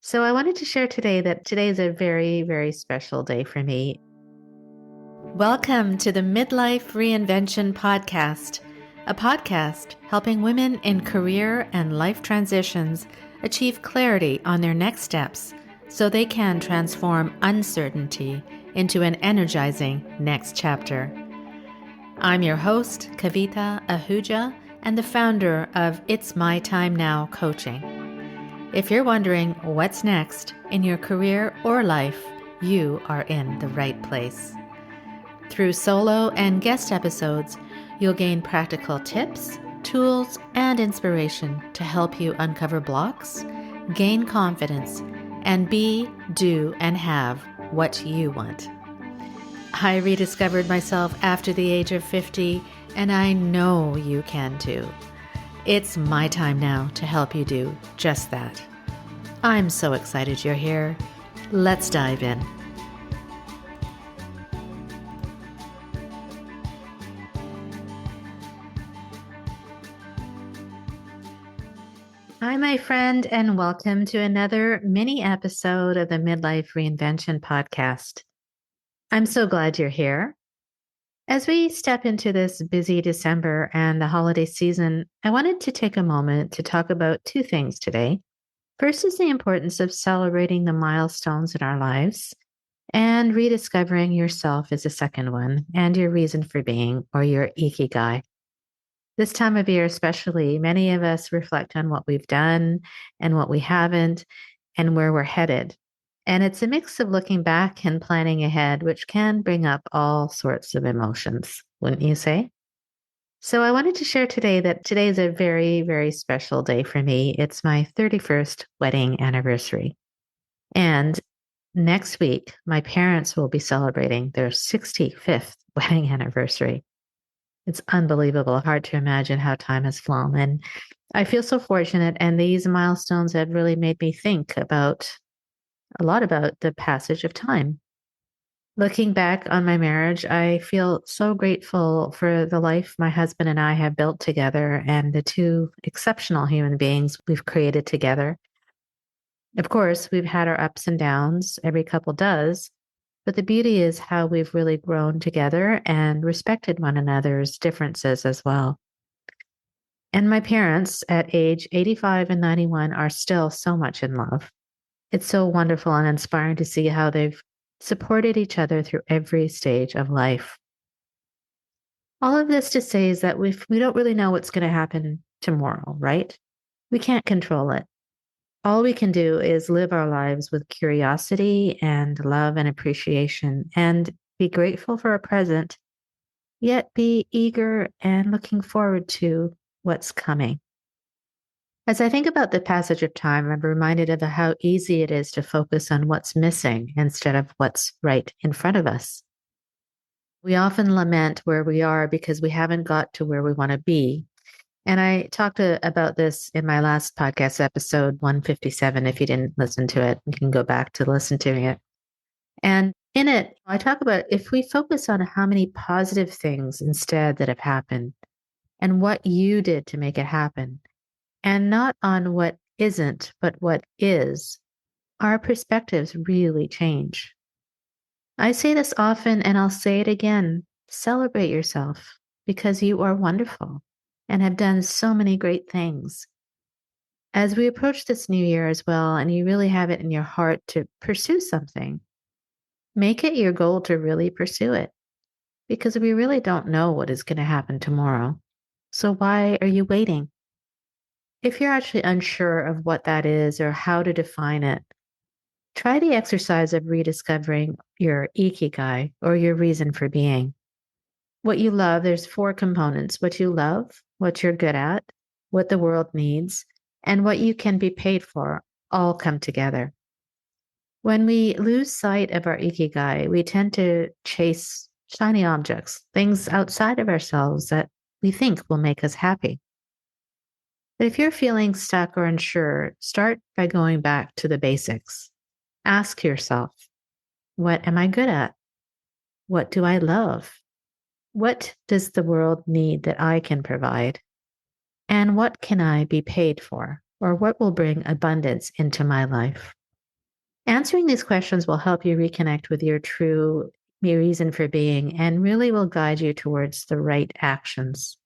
So I wanted to share today that today is a very, very special day for me. Welcome to the Midlife Reinvention Podcast, a podcast helping women in career and life transitions achieve clarity on their next steps so they can transform uncertainty into an energizing next chapter. I'm your host, Kavita Ahuja, and the founder of It's My Time Now Coaching. If you're wondering what's next in your career or life, you are in the right place. Through solo and guest episodes, you'll gain practical tips, tools, and inspiration to help you uncover blocks, gain confidence, and be, do, and have what you want. I rediscovered myself after the age of 50, and I know you can too. It's my time now to help you do just that. I'm so excited you're here. Let's dive in. Hi, my friend, and welcome to another mini episode of the Midlife Reinvention Podcast. I'm so glad you're here. As we step into this busy December and the holiday season, I wanted to take a moment to talk about two things today. First is the importance of celebrating the milestones in our lives, and rediscovering yourself is the second one, and your reason for being, or your Ikigai. This time of year, especially, many of us reflect on what we've done and what we haven't, and where we're headed. And it's a mix of looking back and planning ahead, which can bring up all sorts of emotions, wouldn't you say? So I wanted to share today that today is a very, very special day for me. It's my 31st wedding anniversary. And next week, my parents will be celebrating their 65th wedding anniversary. It's unbelievable, hard to imagine how time has flown. And I feel so fortunate. And these milestones have really made me think a lot about the passage of time. Looking back on my marriage, I feel so grateful for the life my husband and I have built together and the two exceptional human beings we've created together. Of course, we've had our ups and downs, every couple does, but the beauty is how we've really grown together and respected one another's differences as well. And my parents at age 85 and 91 are still so much in love. It's so wonderful and inspiring to see how they've supported each other through every stage of life. All of this to say is that we don't really know what's going to happen tomorrow, right? We can't control it. All we can do is live our lives with curiosity and love and appreciation, and be grateful for our present, yet be eager and looking forward to what's coming. As I think about the passage of time, I'm reminded of how easy it is to focus on what's missing instead of what's right in front of us. We often lament where we are because we haven't got to where we want to be. And I talked about this in my last podcast episode, 157. If you didn't listen to it, you can go back to listen to it. And in it, I talk about if we focus on how many positive things instead that have happened and what you did to make it happen, and not on what isn't, but what is, our perspectives really change. I say this often, and I'll say it again. Celebrate yourself because you are wonderful and have done so many great things. As we approach this new year as well, and you really have it in your heart to pursue something, make it your goal to really pursue it because we really don't know what is going to happen tomorrow. So why are you waiting? If you're actually unsure of what that is or how to define it, try the exercise of rediscovering your Ikigai, or your reason for being. What you love, there's 4 components: what you love, what you're good at, what the world needs, and what you can be paid for, all come together. When we lose sight of our Ikigai, we tend to chase shiny objects, things outside of ourselves that we think will make us happy. But if you're feeling stuck or unsure, start by going back to the basics. Ask yourself, what am I good at? What do I love? What does the world need that I can provide? And what can I be paid for? Or what will bring abundance into my life? Answering these questions will help you reconnect with your true reason for being and really will guide you towards the right actions.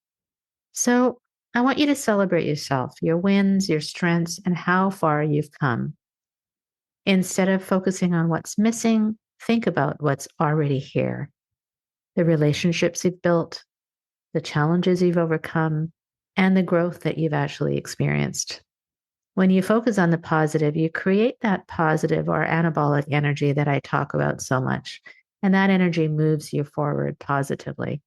So, I want you to celebrate yourself, your wins, your strengths, and how far you've come. Instead of focusing on what's missing, think about what's already here, the relationships you've built, the challenges you've overcome, and the growth that you've actually experienced. When you focus on the positive, you create that positive or anabolic energy that I talk about so much. And that energy moves you forward positively.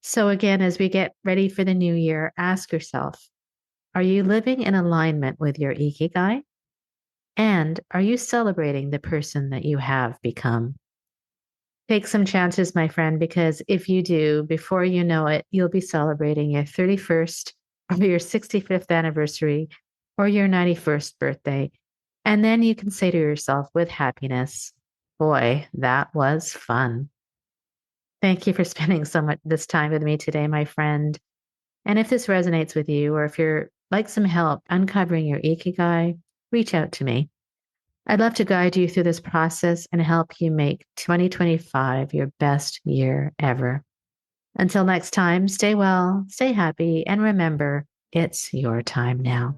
So, again, as we get ready for the new year, ask yourself, are you living in alignment with your Ikigai? And are you celebrating the person that you have become? Take some chances, my friend, because if you do, before you know it, you'll be celebrating your 31st or your 65th anniversary or your 91st birthday. And then you can say to yourself with happiness, boy, that was fun. Thank you for spending so much this time with me today, my friend. And if this resonates with you, or if you're like some help uncovering your Ikigai, reach out to me. I'd love to guide you through this process and help you make 2025 your best year ever. Until next time, stay well, stay happy, and remember, it's your time now.